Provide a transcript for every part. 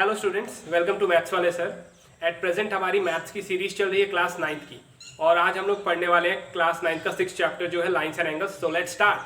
Hello students, welcome to maths वाले sir. At present हमारी maths की सीरीज चल रही है क्लास 9th की, और आज हम लोग पढ़ने वाले हैं क्लास 9th का 6th चैप्टर जो है lines and angles. So let's start.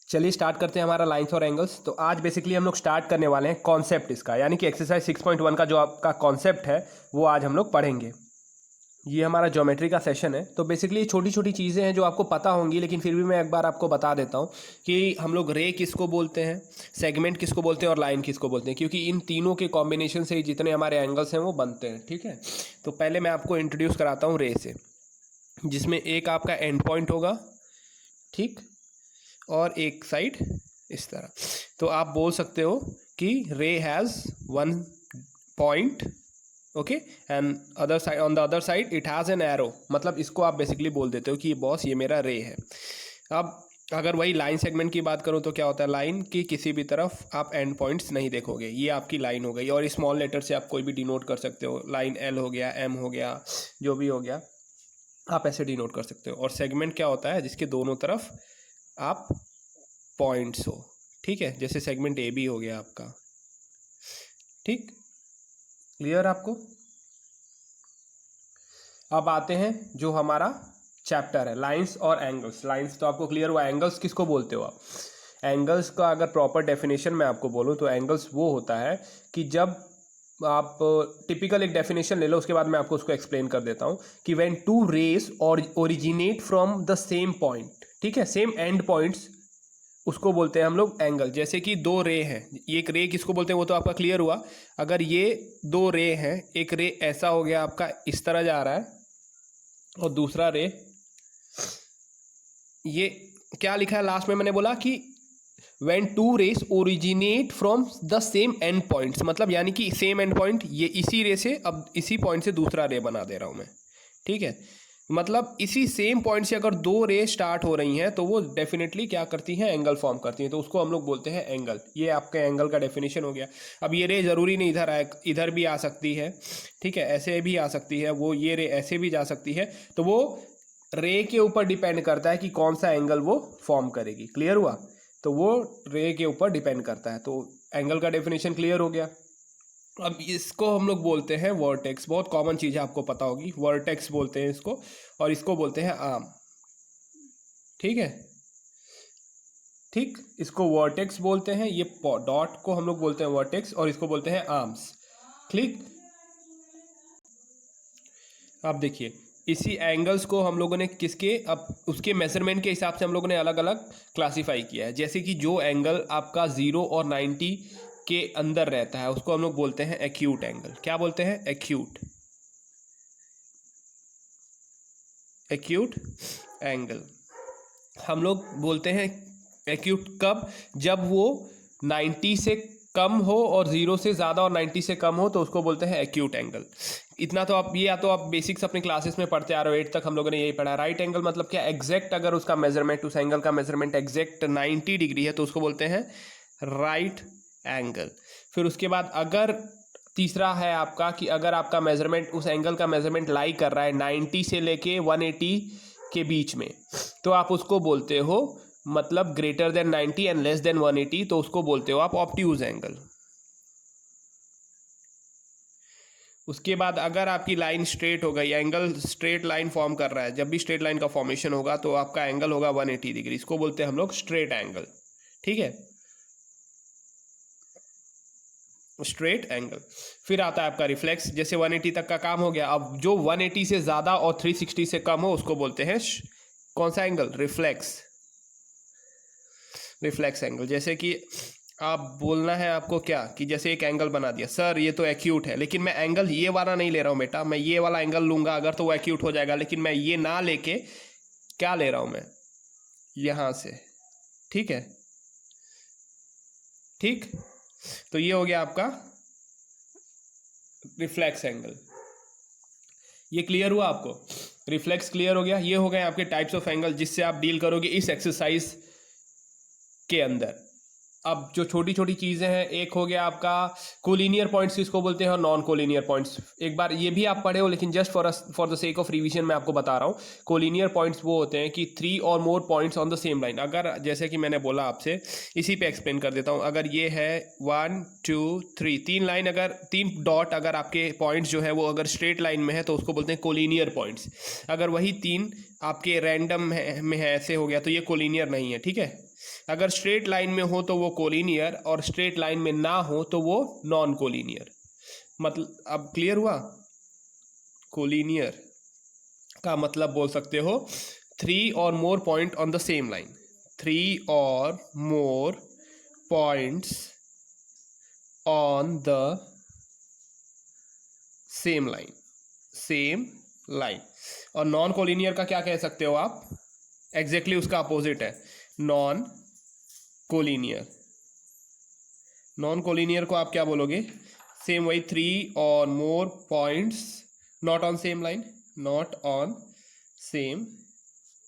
चलिए स्टार्ट करते हैं हमारा लाइंस और एंगल्स। तो आज बेसिकली हम लोग स्टार्ट करने वाले हैं कॉन्सेप्ट इसका, यानी कि एक्सरसाइज 6.1 का जो आपका कॉन्सेप्ट है वो आज हम लोग पढ़ेंगे। ये हमारा ज्योमेट्री का सेशन है। तो बेसिकली छोटी छोटी चीज़ें हैं जो आपको पता होंगी, लेकिन फिर भी मैं एक बार आपको बता देता हूँ कि हम लोग रे किसको बोलते हैं, सेगमेंट किसको बोलते हैं और लाइन किसको बोलते हैं, क्योंकि इन तीनों के कॉम्बिनेशन से ही जितने हमारे एंगल्स हैं वो बनते हैं। ठीक है, तो पहले मैं आपको इंट्रोड्यूस कराता हूँ रे से, जिसमें एक आपका एंड पॉइंट होगा, ठीक, और एक साइड इस तरह। तो आप बोल सकते हो कि रे has one point, okay, and other side, on the other side it has an arrow. मतलब इसको आप बेसिकली बोल देते हो कि बॉस ये मेरा रे है। अब अगर वही लाइन सेगमेंट की बात करूँ तो क्या होता है, लाइन की किसी भी तरफ आप एंड पॉइंट्स नहीं देखोगे, ये आपकी लाइन हो गई। और स्मॉल लेटर से आप कोई भी डिनोट कर सकते हो, लाइन एल हो गया, एम हो गया, जो भी हो गया आप ऐसे डिनोट कर सकते हो। और सेगमेंट क्या होता है, जिसके दोनों तरफ आप पॉइंट्स हो, ठीक है, जैसे सेगमेंट ए बी हो गया आपका। ठीक, क्लियर आपको? अब आते हैं जो हमारा चैप्टर है लाइंस और एंगल्स। लाइंस तो आपको क्लियर हुआ, एंगल्स किसको बोलते हो आप? एंगल्स का अगर प्रॉपर डेफिनेशन मैं आपको बोलूँ तो एंगल्स वो होता है कि जब आप टिपिकल एक डेफिनेशन ले लो, उसके बाद मैं आपको उसको एक्सप्लेन कर देता हूँ कि व्हेन टू रेज और originate from the same point, ठीक है, सेम एंड पॉइंट्स, उसको बोलते हैं हम लोग एंगल। जैसे कि दो रे हैं, एक रे किसको बोलते हैं वो तो आपका क्लियर हुआ। अगर ये दो रे हैं, एक रे ऐसा हो गया आपका इस तरह जा रहा है, और दूसरा रे ये क्या लिखा है लास्ट में, मैंने बोला कि when two rays originate from the same end points, मतलब यानी कि सेम एंड पॉइंट, ये इसी रे से, अब इसी पॉइंट से दूसरा रे बना दे रहा हूं मैं, ठीक है। मतलब इसी सेम पॉइंट से अगर दो रे स्टार्ट हो रही हैं तो वो डेफिनेटली क्या करती हैं, एंगल फॉर्म करती हैं, तो उसको हम लोग बोलते हैं एंगल। ये आपका एंगल का डेफिनेशन हो गया। अब ये रे जरूरी नहीं इधर आए, इधर भी आ सकती है, ठीक है, ऐसे भी आ सकती है, वो ये रे ऐसे भी जा सकती है। तो वो रे के ऊपर डिपेंड करता है कि कौन सा एंगल वो फॉर्म करेगी। क्लियर हुआ? तो वो रे के ऊपर डिपेंड करता है। तो एंगल का डेफिनेशन क्लियर हो गया। अब इसको हम लोग बोलते हैं वर्टेक्स। बहुत कॉमन चीज़ है, आपको पता होगी, वर्टेक्स बोलते हैं इसको, और इसको बोलते हैं आर्म। ठीक है, ठीक, इसको वर्टेक्स बोलते हैं, ये डॉट को हम लोग बोलते हैं वर्टेक्स, और इसको बोलते हैं आर्म्स। क्लिक। अब देखिए, इसी एंगल्स को हम लोगों ने किसके, अब उसके मेजरमेंट के हिसाब से हम लोगों ने अलग अलग क्लासीफाई किया है। जैसे कि जो एंगल आपका 0 और 90 के अंदर रहता है उसको हम लोग बोलते हैं एक्यूट एंगल। क्या बोलते हैं? एक्यूट, एक्यूट एंगल हम लोग बोलते हैं। एक्यूट कब? जब वो 90 से कम हो और 0 से ज़्यादा और 90 से कम हो, तो उसको बोलते हैं एक्यूट एंगल। इतना तो आप, ये या तो आप बेसिक्स अपने क्लासेस में पढ़ते आ रहे हो, 8 तक हम लोगों ने यही पढ़ा। राइट एंगल मतलब क्या? एग्जैक्ट, अगर उसका मेजरमेंट, उस एंगल का मेजरमेंट एग्जैक्ट 90 डिग्री है तो उसको बोलते हैं राइट एंगल। फिर उसके बाद अगर तीसरा है आपका कि अगर आपका मेजरमेंट, उस एंगल का मेजरमेंट लाई कर रहा है 90 से लेके 180 के बीच में, तो आप उसको बोलते हो, मतलब greater than 90 and less than 180, तो उसको बोलते हो आप ऑब्ट्यूज एंगल। उसके बाद अगर आपकी लाइन स्ट्रेट हो गई, एंगल स्ट्रेट लाइन फॉर्म कर रहा है, जब भी स्ट्रेट लाइन का फॉर्मेशन होगा तो आपका एंगल होगा 180 डिग्री, इसको बोलते हैं हम लोग स्ट्रेट एंगल। ठीक है, स्ट्रेट एंगल। फिर आता है आपका रिफ्लेक्स। जैसे 180 तक का काम हो गया, अब जो 180 से ज़्यादा और 360 से कम हो उसको बोलते हैं कौन सा एंगल? Reflex, reflex angle. जैसे कि आप बोलना है आपको क्या, कि जैसे एक एंगल बना दिया, सर ये तो एक्यूट है, लेकिन मैं एंगल ये वाला नहीं ले रहा हूँ बेटा, मैं ये वाला एंगल लूंगा अगर तो वो एक्यूट हो जाएगा, लेकिन मैं ये ना लेके क्या ले रहा हूँ मैं, यहाँ से। ठीक है, ठीक, तो ये हो गया आपका रिफ्लेक्स एंगल। ये क्लियर हुआ आपको? रिफ्लेक्स क्लियर हो गया। ये हो गए आपके टाइप्स ऑफ एंगल जिससे आप डील करोगे इस एक्सरसाइज के अंदर। अब जो छोटी छोटी चीज़ें हैं, एक हो गया आपका कोलिनियर पॉइंट्स किसको बोलते हैं और नॉन कोलिनियर पॉइंट्स। एक बार ये भी आप पढ़े हो, लेकिन just for the sake of revision मैं आपको बता रहा हूँ। कोलिनियर पॉइंट्स वो होते हैं कि 3 और more points on the same line. अगर जैसे कि मैंने बोला आपसे, इसी पे एक्सप्लेन कर देता हूँ। अगर ये है 1 2 3, 3 लाइन, अगर 3 डॉट अगर आपके पॉइंट्स जो है वो अगर स्ट्रेट लाइन में है तो उसको बोलते हैं कोलिनियर पॉइंट्स। अगर वही 3 आपके रैंडम में है, ऐसे हो गया, तो ये कोलिनियर नहीं है, ठीक है। अगर स्ट्रेट लाइन में हो तो वो कोलिनियर, और स्ट्रेट लाइन में ना हो तो वो नॉन कोलिनियर। मतलब अब क्लियर हुआ? कोलिनियर का मतलब बोल सकते हो 3 और more point on the same line. 3 और more points on the same line, same line. और नॉन कोलिनियर का क्या कह सकते हो आप? एग्जैक्टली उसका अपोजिट है, नॉन कोलिनियर। नॉन कोलिनियर को आप क्या बोलोगे? सेम वही 3 और more points not on same line, not on same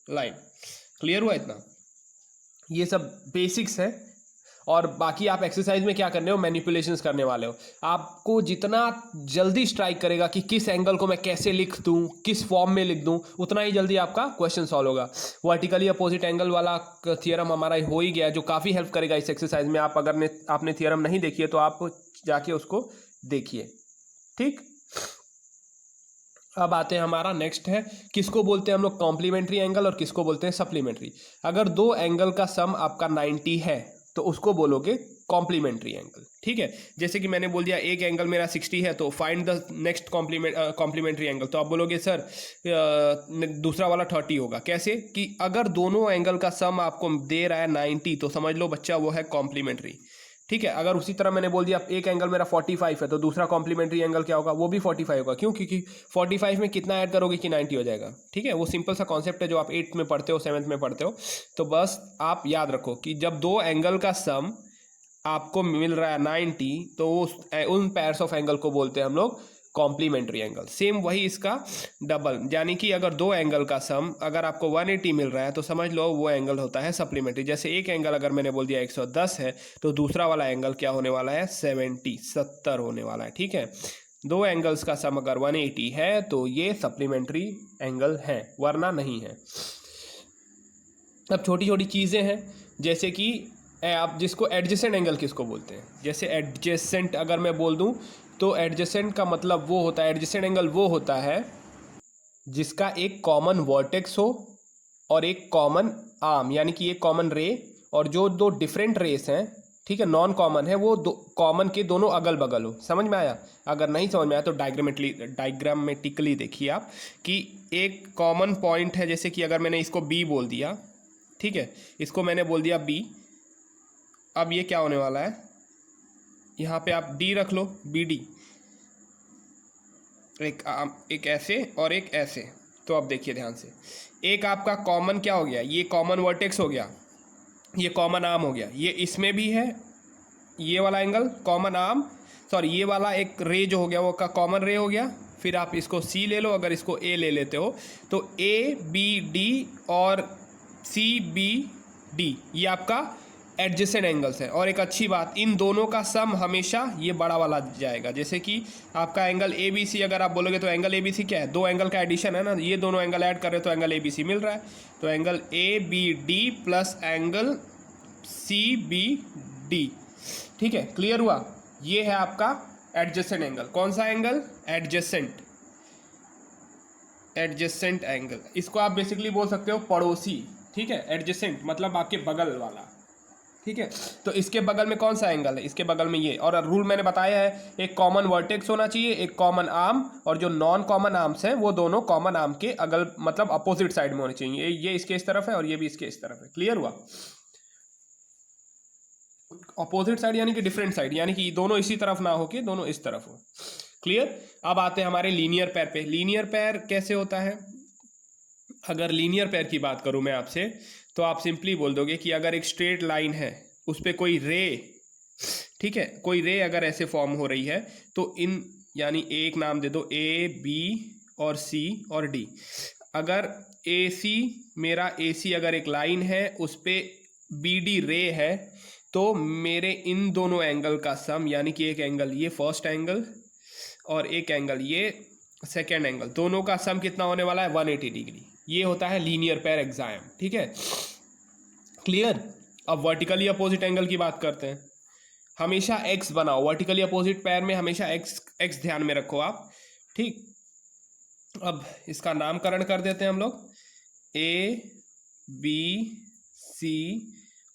line. Clear हुआ इतना? ये सब बेसिक्स है। और बाकी आप एक्सरसाइज में क्या करने हो? मैनिपुलेशंस करने वाले हो। आपको जितना जल्दी स्ट्राइक करेगा कि किस एंगल को मैं कैसे लिख दूं, किस फॉर्म में लिख दूं, उतना ही जल्दी आपका क्वेश्चन सॉल्व होगा। वर्टिकली अपोजिट एंगल वाला थियरम हमारा हो ही गया, जो काफ़ी हेल्प करेगा इस एक्सरसाइज में। आप अगर आपने थियरम नहीं देखी है तो आप जाके उसको देखिए, ठीक। अब आते हैं, हमारा नेक्स्ट है, किसको बोलते हैं हम लोग कॉम्प्लीमेंट्री एंगल और किसको बोलते हैं सप्लीमेंट्री। अगर दो एंगल का सम आपका 90 है तो उसको बोलोगे कॉम्प्लीमेंट्री एंगल, ठीक है। जैसे कि मैंने बोल दिया एक एंगल मेरा 60 है, तो find the next complementary angle. तो आप बोलोगे सर दूसरा वाला 30 होगा। कैसे? कि अगर दोनों एंगल का सम आपको दे रहा है 90 तो समझ लो बच्चा वो है कॉम्प्लीमेंट्री, ठीक है। अगर उसी तरह मैंने बोल दिया एक एंगल मेरा 45 है तो दूसरा कॉम्प्लीमेंट्री एंगल क्या होगा? वो भी 45 होगा। क्यों? क्योंकि 45 में कितना ऐड करोगे कि 90 हो जाएगा, ठीक है। वो सिंपल सा कॉन्सेप्ट है जो आप 8th में पढ़ते हो, 7th में पढ़ते हो। तो बस आप याद रखो कि जब दो एंगल का सम आपको मिल रहा है 90 तो उन पेयर्स ऑफ एंगल को बोलते हैं हम लोग कॉम्प्लीमेंट्री एंगल। सेम वही इसका डबल, यानी कि अगर दो एंगल का सम अगर आपको 180 मिल रहा है तो समझ लो वो एंगल होता है सप्लीमेंट्री। जैसे एक एंगल अगर मैंने बोल दिया 110 है तो दूसरा वाला एंगल क्या होने वाला है? 70 होने वाला है, ठीक है। दो एंगल्स का सम अगर 180 है तो ये सप्लीमेंट्री एंगल है, वरना नहीं है। अब छोटी छोटी चीज़ें हैं, जैसे कि आप जिसको एडजेसेंट एंगल किसको बोलते हैं? जैसे एडजेसेंट अगर मैं बोल दूं तो एडजेसेंट का मतलब वो होता है, एडजेसेंट एंगल वो होता है जिसका एक कॉमन वर्टेक्स हो और एक कॉमन आर्म, यानी कि एक कॉमन रे और जो दो डिफरेंट रेस हैं, ठीक है, नॉन कॉमन है, वो दो कॉमन के दोनों अगल बगल हो। समझ में आया? अगर नहीं समझ में आया तो डायग्रामेटिकली देखिए आप कि एक कॉमन पॉइंट है। जैसे कि अगर मैंने इसको बी बोल दिया, ठीक है, इसको मैंने बोल दिया बी। अब ये क्या होने वाला है? यहाँ पे आप डी रख लो, बी डी, एक ऐसे और एक ऐसे। तो अब देखिए ध्यान से, एक आपका कॉमन क्या हो गया? ये कॉमन वर्टेक्स हो गया, ये कॉमन आर्म हो गया, ये इसमें भी है ये वाला एंगल कॉमन आर्म, सॉरी ये वाला एक रे जो हो गया वो का कॉमन रे हो गया। फिर आप इसको सी ले लो, अगर इसको ए ले लेते हो तो ए बी डी और सी बी डी ये आपका एडजेसेंट एंगल्स है। और एक अच्छी बात, इन दोनों का सम हमेशा ये बड़ा वाला जाएगा। जैसे कि आपका एंगल ए बी सी अगर आप बोलोगे तो एंगल ए बी सी क्या है? दो एंगल का एडिशन है ना, ये दोनों एंगल ऐड कर रहे हो तो एंगल ए बी सी मिल रहा है। तो angle A B D plus angle C B D, ठीक है। क्लियर हुआ? ये है आपका एडजेसेंट एंगल। कौन सा एंगल? Adjacent angle. इसको आप बेसिकली बोल सकते हो पड़ोसी, ठीक है। एडजेसेंट मतलब आपके बगल वाला, ठीक है। तो इसके बगल में कौन सा एंगल है? इसके बगल में ये। और रूल मैंने बताया है, एक कॉमन वर्टेक्स होना चाहिए, एक कॉमन आर्म, और जो नॉन कॉमन आर्म्स हैं वो दोनों कॉमन आर्म के अगल मतलब अपोजिट साइड में होने चाहिए। ये इसके इस तरफ है और ये भी इसके इस तरफ है। क्लियर हुआ? अपोजिट साइड यानी कि डिफरेंट साइड, यानी कि दोनों इसी तरफ ना हो के दोनों इस तरफ हो। क्लियर? अब आते हैं हमारे लीनियर पेयर पे। लीनियर पेयर कैसे होता है? अगर लीनियर पेयर की बात करूं मैं आपसे तो आप सिंपली बोल दोगे कि अगर एक स्ट्रेट लाइन है उस पर कोई रे, ठीक है, कोई रे अगर ऐसे फॉर्म हो रही है तो इन यानी एक नाम दे दो ए बी और सी और डी। अगर ए सी मेरा ए सी अगर एक लाइन है उस पर बी डी रे है तो मेरे इन दोनों एंगल का सम, यानी कि एक एंगल ये फर्स्ट एंगल और एक एंगल ये सेकेंड एंगल, दोनों का सम कितना होने वाला है 180 डिग्री। ये होता है लीनियर पेयर एग्जाम, ठीक है, क्लियर। अब वर्टिकली अपोजिट एंगल की बात करते हैं। हमेशा एक्स बनाओ, वर्टिकली अपोजिट पेयर में हमेशा एक्स ध्यान में रखो आप, ठीक। अब इसका नामकरण कर देते हैं हम लोग, ए बी सी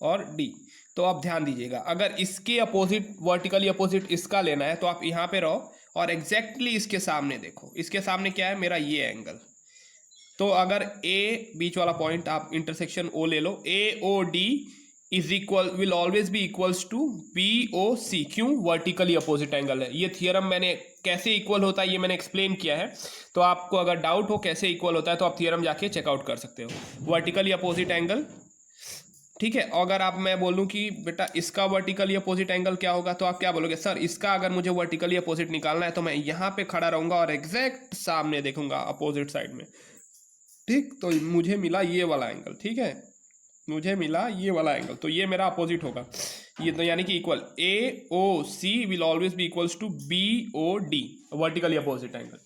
और डी। तो आप ध्यान दीजिएगा, अगर इसके अपोजिट वर्टिकली अपोजिट इसका लेना है तो आप यहाँ पे रहो और एग्जैक्टली इसके सामने देखो। इसके सामने क्या है मेरा ये एंगल। तो अगर ए बीच वाला पॉइंट आप इंटरसेक्शन ओ ले लो, A O D is equal will always be equals to B O C. क्यों? वर्टिकली अपोजिट एंगल है। ये थियरम मैंने कैसे इक्वल होता है ये मैंने एक्सप्लेन किया है, तो आपको अगर डाउट हो कैसे इक्वल होता है तो आप थियरम जाके चेकआउट कर सकते हो। वर्टिकली अपोजिट एंगल, ठीक है। अगर आप मैं बोलूं कि बेटा इसका वर्टिकली अपोजिट एंगल क्या होगा, तो आप क्या बोलोगे, सर इसका अगर मुझे वर्टिकली अपोजिट निकालना है तो मैं यहाँ पे खड़ा रहूंगा और एग्जैक्ट सामने देखूंगा अपोजिट साइड में, ठीक। तो मुझे मिला ये वाला एंगल, ठीक है, मुझे मिला ये वाला एंगल, तो ये मेरा अपोजिट होगा। ये तो यानी कि equal A O C will always be equals to B O D, vertically opposite angle.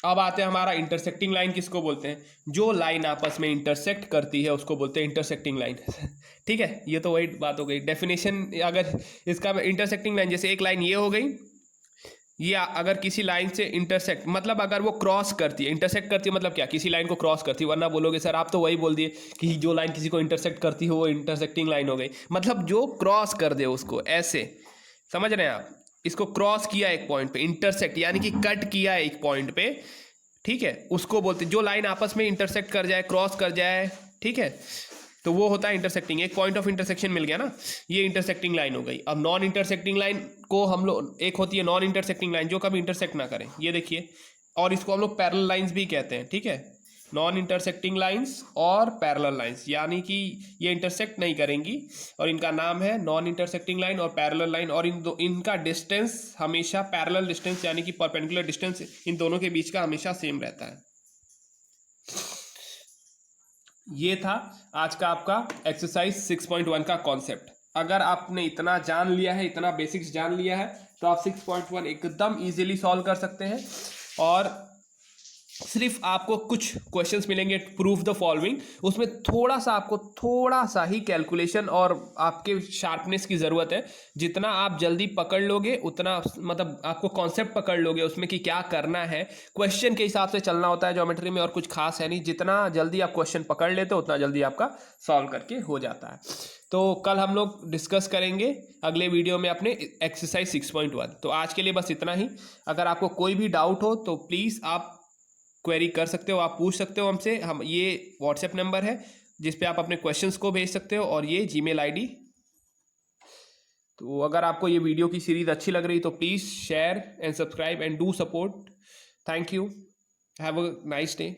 अब आते हैं हमारा इंटरसेक्टिंग लाइन किसको बोलते हैं, जो लाइन आपस में इंटरसेक्ट करती है उसको बोलते हैं इंटरसेक्टिंग लाइन। ठीक है, ये तो वही बात हो गई डेफिनेशन। अगर इसका इंटरसेक्टिंग लाइन, जैसे एक लाइन ये हो गई, ये अगर किसी लाइन से इंटरसेक्ट मतलब अगर वो क्रॉस करती है, इंटरसेक्ट करती है मतलब क्या, किसी लाइन को क्रॉस करती है। वरना बोलोगे सर आप तो वही बोल दिए कि जो लाइन किसी को इंटरसेक्ट करती है वो इंटरसेक्टिंग लाइन हो गई, मतलब जो क्रॉस कर दे उसको, ऐसे समझ रहे हैं आप। इसको क्रॉस किया एक पॉइंट पे, इंटरसेक्ट यानी कि कट किया एक पॉइंट पे, ठीक है, उसको बोलते हैं। जो लाइन आपस में इंटरसेक्ट कर जाए, क्रॉस कर जाए, ठीक है, तो वो होता है इंटरसेक्टिंग। एक पॉइंट ऑफ इंटरसेक्शन मिल गया ना, ये इंटरसेक्टिंग लाइन हो गई। अब नॉन इंटरसेक्टिंग लाइन को हम लोग, एक होती है नॉन इंटरसेक्टिंग लाइन जो कभी इंटरसेक्ट ना करें, ये देखिए, और इसको हम लोग पैरेलल लाइंस भी कहते हैं, ठीक है। नॉन इंटरसेक्टिंग लाइंस और पैरेलल लाइंस, यानी कि ये इंटरसेक्ट नहीं करेंगी और इनका नाम है नॉन इंटरसेक्टिंग लाइन और पैरेलल लाइन। और इनका डिस्टेंस हमेशा पैरेलल डिस्टेंस यानी कि परपेंडिकुलर डिस्टेंस इन दोनों के बीच का हमेशा सेम रहता है। ये था आज का आपका एक्सरसाइज 6.1 का कॉन्सेप्ट। अगर आपने इतना जान लिया है, इतना बेसिक्स जान लिया है, तो आप 6.1 एकदम इजीली सॉल्व कर सकते हैं। और सिर्फ आपको कुछ क्वेश्चंस मिलेंगे, प्रूफ द फॉलोइंग, उसमें थोड़ा सा आपको थोड़ा सा ही कैलकुलेशन और आपके शार्पनेस की ज़रूरत है। जितना आप जल्दी पकड़ लोगे उतना, मतलब आपको कॉन्सेप्ट पकड़ लोगे उसमें कि क्या करना है, क्वेश्चन के हिसाब से चलना होता है ज्योमेट्री में, और कुछ खास है नहीं। जितना जल्दी आप क्वेश्चन पकड़ लेते हो उतना जल्दी आपका सॉल्व करके हो जाता है। तो कल हम लोग डिस्कस करेंगे अगले वीडियो में अपने एक्सरसाइज 6.1। तो आज के लिए बस इतना ही। अगर आपको कोई भी डाउट हो तो प्लीज़ आप क्वेरी कर सकते हो, आप पूछ सकते हो हमसे। हम ये व्हाट्सएप नंबर है जिस पे आप अपने क्वेश्चंस को भेज सकते हो, और ये जीमेल आईडी। तो अगर आपको ये वीडियो की सीरीज अच्छी लग रही तो please share and subscribe and do support. Thank you, have a nice day.